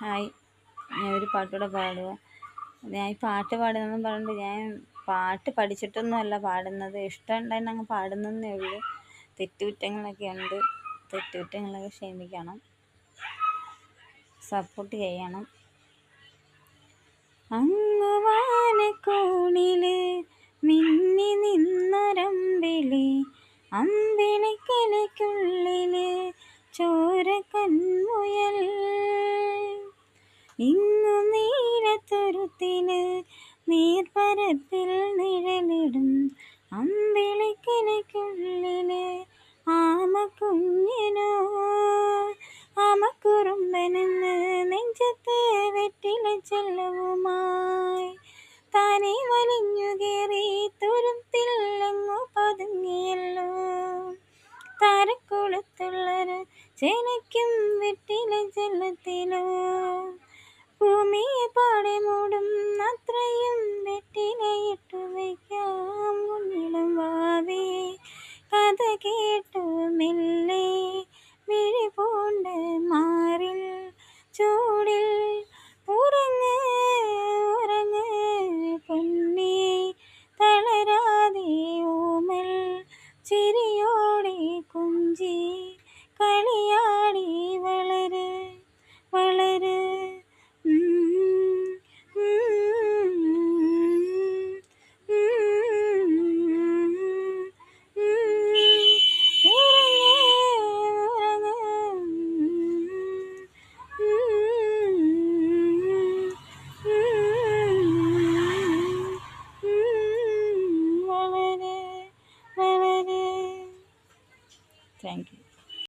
Hi, ഞാൻ ഒരു പാട്ടൂടെ പാടുക. ഞാൻ ഈ പാട്ട് പാടുന്നതെന്ന് പറഞ്ഞിട്ട് ഞാൻ പാട്ട് പഠിച്ചിട്ടൊന്നുമല്ല പാടുന്നത്. ഇഷ്ടമുണ്ടായിട്ട് അങ്ങ് പാടുന്നതേ ഉള്ളൂ. തെറ്റുകുറ്റങ്ങളൊക്കെ ഉണ്ട്. തെറ്റുകുറ്റങ്ങളൊക്കെ ക്ഷമിക്കണം, സപ്പോർട്ട് ചെയ്യണം. അങ്ങ് വാനക്കോണില് മിന്നി നിന്നൊരമ്പിളി, അമ്പിളിക്കലയ്ക്കുള്ളില് ചോര കൺമുയൽ. ഇങ്ങു നീലത്തുരുത്തില് നീർപ്പരപ്പിൽ നിഴലിടും അമ്പിളിക്കലയ്ക്കുള്ളില് ആമക്കുഞ്ഞിനോ ആമക്കുറുമ്പനെന്ന് നെഞ്ചത്ത് വെറ്റില ചെല്ലവുമായി താനെ വലിഞ്ഞു കയറി തുരുത്തില്ലെങ്ങു പതുങ്ങിയല്ലോ. താരക്കുളത്തുള്ളൊരു ചേനയ്ക്കും വെറ്റില ചെല്ലത്തിലോ. ഭൂമിയെ പാടെ മൂടും അത്രയും വെറ്റിലയിട്ടു വയ്ക്കാം കുഞ്ഞിളം വാവേ. കഥ കേട്ടു മെല്ലെ വിഴി